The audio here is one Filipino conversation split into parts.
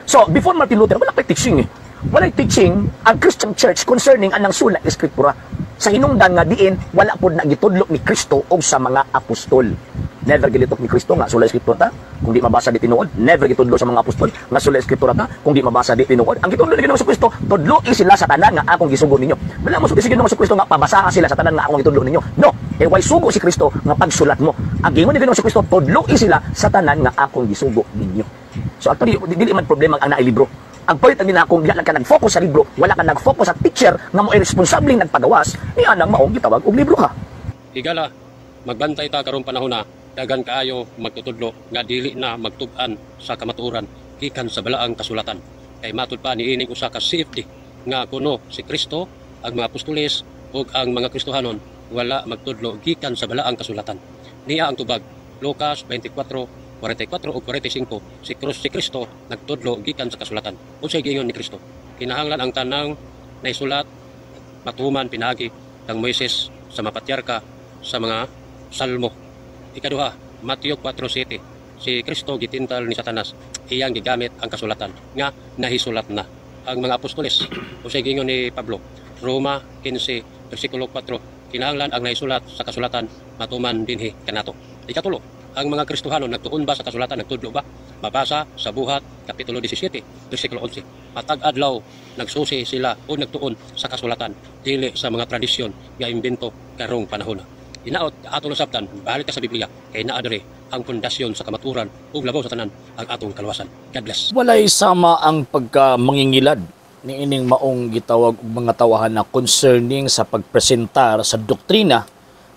So, before Martin Luther, wala kay teaching eh. Wala teaching ang Christian Church concerning anang sulat Eskriptura. Sa hinungdan nga diin, wala po na gitudlo ni Kristo o sa mga apostol. Never gilitok ni Kristo nga sulat Eskriptura ta, kung di mabasa di tinuod. Never gitudlo sa mga apostol nga sulat Eskriptura ta, kung di mabasa di tinuod. Ang gitudlo ni Ginoong Kristo, tudloin sila sa tanan nga akong gisugo ninyo. Wala mo si Ginoong Kristo nga pabasahan sila sa tanan nga akong gitudlo ninyo. No, way sugo si Kristo nga pagsulat mo. Ang gingon ni Ginoong Kristo, tudloin sila sa tanan nga akong gisugo ninyo. So actually, dili man problema ang naay libro. Ang point ang ginakong wala ka nag-focus sa libro, wala ka nag-focus sa teacher nga mo irresponsibleng nagpagawas, ni anang maong gitawag og libro ka. Higala, magbantay ta karong panahon na dagan kaayo magtutudlo nga dili na magtub-an sa kamatuoran gikan sa balaang kasulatan. Kay matud pa niining usa ka safety nga kuno si Kristo, ang mga apostoles ug ang mga Kristohanon wala magtudlo gikan sa balaang kasulatan. Niya ang tubag Lucas 24:44 o 45, si Kristo nagtudlo gikan sa kasulatan. Unsay giingon ni Kristo? Kinahanglan ang tanang naisulat matuman pinagi kang Moises sa mapatyarka sa mga salmo. Ikaduha, Mateo 4:7. Si Kristo gitintal ni Satanas, iyang gigamit ang kasulatan nga nahisulat na. Ang mga apostoles, unsay giingon ni Pablo? Roma 15:4. Kinahanglan ang naisulat sa kasulatan matuman dinhi kanato. Ikatulo, ang mga Kristohanon nagtuon ba sa kasulatan, nagtudlo ba? Mabasa sa Buhat kapitulo 17, bersikulo 11. Matag adlaw nagsusi sila o nagtuon sa kasulatan, dili sa mga tradisyon nga imbento karong panahon. Inaot atong nasabtan, balik ka sa Biblia kay naa diri ang pundasyon sa kamaturan ug labaw sa tanan ang atong kaluwasan. God bless. Walay sama ang pagkamangingilad ni ining maong gitawag og mga tawahan na concerning sa pagpresentar sa doktrina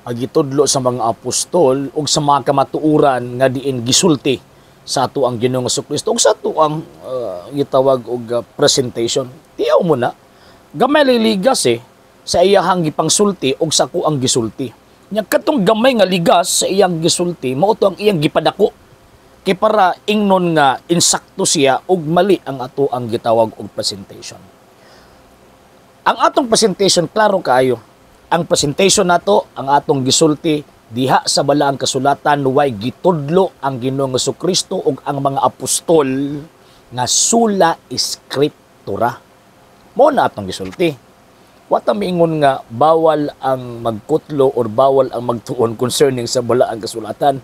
ang gitudlo sa mga apostol ug sa mga kamatuoran nga diin gisulti sa ato ang Ginoong Jesucristo ug sa ato ang gitawag og presentation. Tiyaw mo na gamay ligas sa iyahang gipangsulti ug sa ako ang gisulti. Nya katong gamay nga ligas sa iyang gisulti mao to ang iyang gipadako kay para ingnon nga insakto siya ug mali ang ato ang gitawag og presentation. Ang atong presentation klaro kaayo. Ang presentation nato, ang atong gisulti diha sa balaang kasulatan way gitudlo ang Ginoong Jesucristo ug ang mga apostol nga sula Eskriptura. Mao na atong gisulti. Wa ta miingon nga bawal ang magkutlo or bawal ang magtuon concerning sa balaang kasulatan.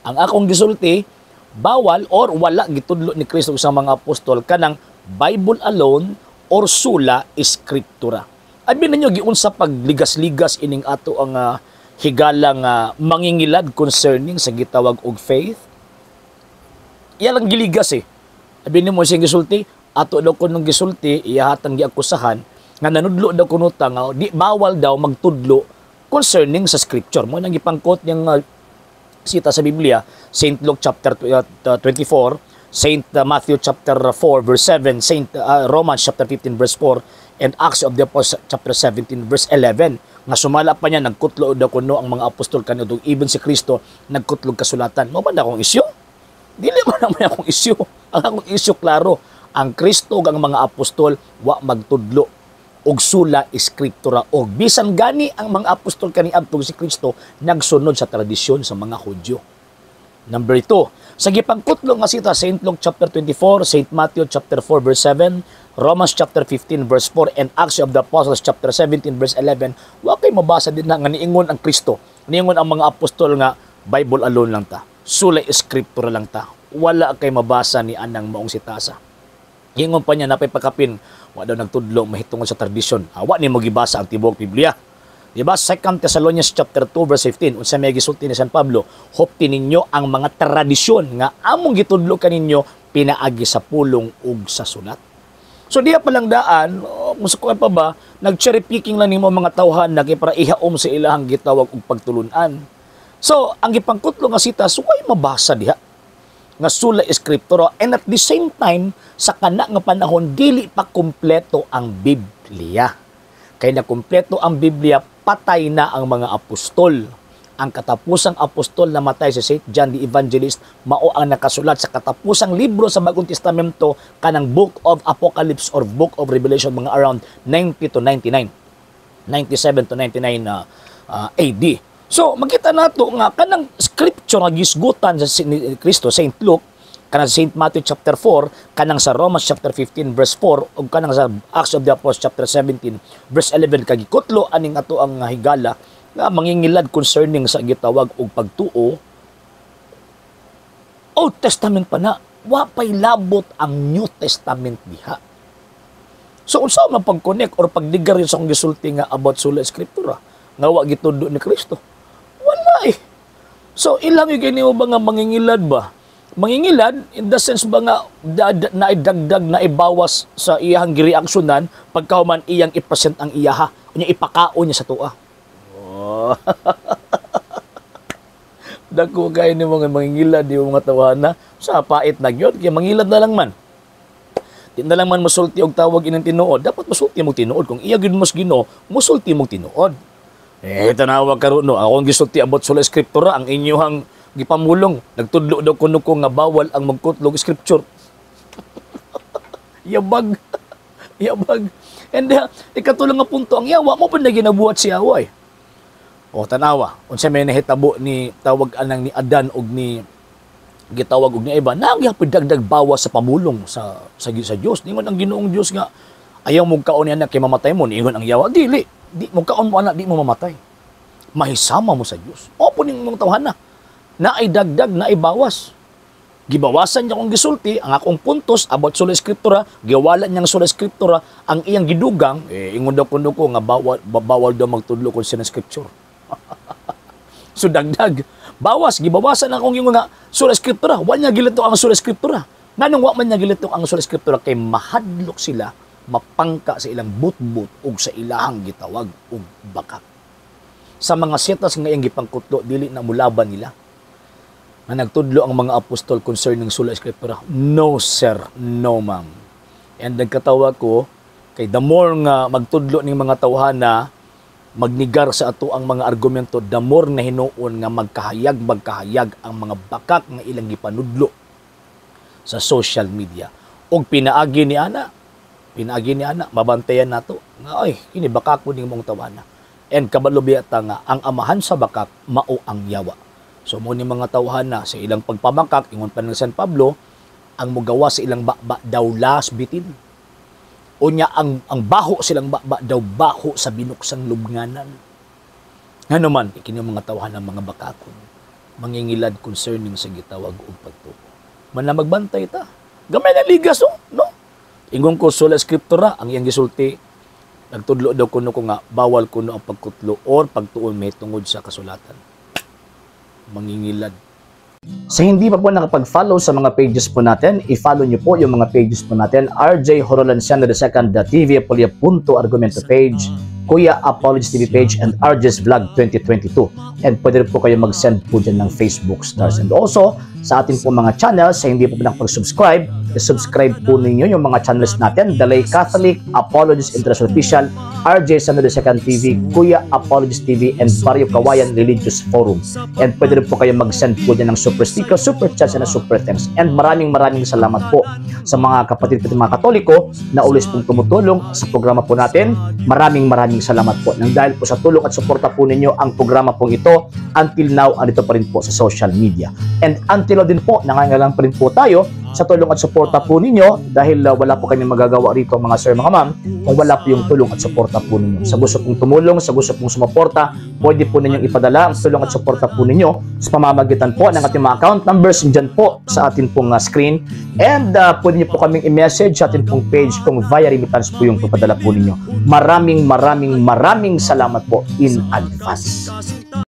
Ang akong gisulti, bawal or wala gitudlo ni Kristo sa mga apostol kanang Bible alone or sula Eskriptura. Abi ninyo giunsa pagligas-ligas ining ato ang higalang mangingilad concerning sa gitawag og faith. Iya lang giligas Abi nimo sing gisulti, ato daw kunong gisulti, iyahatang giakusahan nga nanudlo daw kuno ta nga di bawal daw magtudlo concerning sa scripture. Mo nang gipangkot yang sita sa Biblia, Saint Luke chapter 24, Saint Matthew chapter 4 verse 7, Saint Romans chapter 15 verse 4, and Acts of the Apostles chapter 17 verse 11 nga sumala pa niya nagkutlo daw kuno ang mga apostol kanudto even si Kristo nagkutlog kasulatan. Mo ba na akong isyu? Dili man naman akong isyu. Ang akong isyu klaro, ang Kristo ug ang mga apostol wa magtudlo og sula Eskriptura og bisan gani ang mga apostol kaniadtong si Kristo nagsunod sa tradisyon sa mga Hudyo. Number 2, sa gipangkutlo nga sita Saint Luke chapter 24, Saint Matthew chapter 4 verse 7, Romans chapter 15 verse 4 and Acts of the Apostles chapter 17 verse 11, wa kay mabasa din na nga niingon ang Kristo, niingon ang mga apostol nga Bible alone lang ta, sula Eskriptura lang ta. Wala kay mabasa ni anang maong sitasa. Ingon pa niya napay pakapin, wa daw nagtudlo mahitungod sa tradisyon. Wa ni mo gibasa ang tibuok Biblia. Diba? 2 Thessalonians chapter 2 verse 15, unsa may gisulti ni San Pablo, hopti ninyo ang mga tradisyon nga among gitudlo kaninyo pinaagi sa pulong ug sa sulat. So diya palang daan, musukuan pa ba, nag-cherry picking lang nimo mga tawhan na para ihaom sa ilahang gitawag og pagtulunan. So, ang gipangkutlo nga sita, suway mabasa diha nga sula Eskriptura, and at the same time, sa kana nga panahon, dili pa kumpleto ang Biblia. Kaya na kumpleto ang Biblia, patay na ang mga apostol. Ang katapusang apostol na matay si St. John the Evangelist, mao ang nakasulat sa katapusang libro sa Bagong Testamento kanang Book of Apocalypse or Book of Revelation, mga around 90 to 99, 97 to 99 AD. So, makita nato nga kanang scripture nga gisgutan sa Kristo, St. Luke, kanang sa St. Matthew chapter 4, kanang sa Romans chapter 15 verse 4, ug kanang sa Acts of the Apostles chapter 17 verse 11 kay gikutlo aning ato ang higala nga mangingilad concerning sa gitawag og pagtuo. Old Testament pa na, wa pay labot ang New Testament diha. So unsa man pag-connect or pagdigar sa akong gisulti nga about sola eskriptura nga wa gitudo ni Kristo? Wala eh. So ilang yung ganyan ba nga mangingilad ba? Mangingilad in the sense ba nga naidagdag, naibawas sa iyang gireaksyonan pagkahuman iyang i-present ang iyaha, unya ipakao niya sa tuwa. Oh. Dako kayo ni mga mangingilad, di mga tawana, sa pait na yun, kaya mangilad na lang man. Di na lang man masulti og tawag inang tinuod, dapat masulti mong tinuod. Kung iya gid mos Ginoo, masulti mong tinuod. Tanawa karon no, akong gisulti about sola eskriptura, ang inyong gipamulong, nagtudlo daw kuno ko nga bawal ang magkutlog scripture. Yabag. Yabag. And ikatulong nga punto, ang yawa mo pa na ginabuhat si Yawa eh. O tanawa, unsa may nahitabo ni tawag anang ni Adan og ni gitawag og ni Eva, nagyapon dagdag bawas sa pamulong sa Dios. Ningon ang Ginoong Dios nga ayaw mo kaon niya kay mamatay mo, ningon ang Yawa, dili. Di mo kaon mo anak, di mo mamatay. Mahisama mo sa Dios. Opo ning mong tawhana. Naay dagdag, naay bawas. Gibawasan niya akong gisulti, ang akong puntos about sola eskriptura, giwalan niyang sola eskriptura, ang iyang gidugang, ingon daw kuno ko nga bawal daw magtudlo kon sa scripture. So dagdag, bawas, gibawasan akong yung nga sola eskriptura, wa niya gilito ang sola eskriptura. Nganong wa man niya gilito ang sola eskriptura kay mahadlok sila, mapangka sa ilang butbut ug sa ilahang gitawag og bakak. Sa mga setas nga iyang gipangkutlo, dili na mulaban nila. Na nagtudlo ang mga apostol concerning sola eskriptura. No sir, no ma'am. And nagkatawa ko kay the more nga magtudlo ning mga tawhana magnigar sa ato ang mga argumento, the more na hinuon nga magkahayag ang mga bakak nga ilang gipanudlo sa social media. Og pinaagi ni ana, mabantayan nato nga ay kini bakak ko ning mong tawhana. And kabalo biyata nga ang amahan sa bakak mao ang Yawa. So mo ni mga tawhana sa ilang pagpamakak, ingon pa ng San Pablo, ang mugawa sa ilang bakba daw las bitin. Unya ang baho silang bakba daw baho sa binuksang lubnganan. Ngano man kini mga tawhana mga bakakon, mangingilad concerning sa gitawag og pagtuo. Man na magbantay ta. Gamay na ligas no? Ingon ko sola eskriptura, ang iyang gisulti nagtudlo daw kuno ko nga bawal kuno ang pagkutlo or pagtuon may tungod sa kasulatan. Mangingilad. Sa hindi pa po nakapag-follow sa mga pages po natin, i-follow nyo po yung mga pages po natin, RJ Horolanciano II, TV Apolia Punto Argumento page, Kuya Apologies TV page, and RJ's Vlog 2022. And pwede rin po kayo mag-send po dyan ng Facebook stars. And also, sa ating po mga channels, sa hindi po nakapag-subscribe, i-subscribe po ninyo yung mga channels natin, Dalay Catholic, Apologies International Official, RJ Sano II TV, Kuya Apologies TV, and Barrio Kawayan Religious Forum. And pwede rin po kayo mag-send po dyan ng super sticker, super chats, and super thanks. And maraming salamat po sa mga kapatid at mga Katoliko na ulis pong tumutulong sa programa po natin. Maraming salamat po. Nang dahil po sa tulong at suporta po ninyo, ang programa po ito, until now, andito pa rin po sa social media. And until din po, nangangailangan pa rin po tayo sa tulong at suporta po ninyo dahil wala po kami magagawa rito mga sir, mga ma'am, kung wala po yung tulong at suporta po ninyo. Sa gusto pong tumulong, sa gusto pong sumuporta, pwede po ninyong ipadala ang tulong at suporta po ninyo sa pamamagitan po ng ating mga account numbers dyan po sa ating pong screen. And pwede niyo po kaming i-message sa ating pong page kung via remittance po yung papadala po ninyo. Maraming salamat po in advance.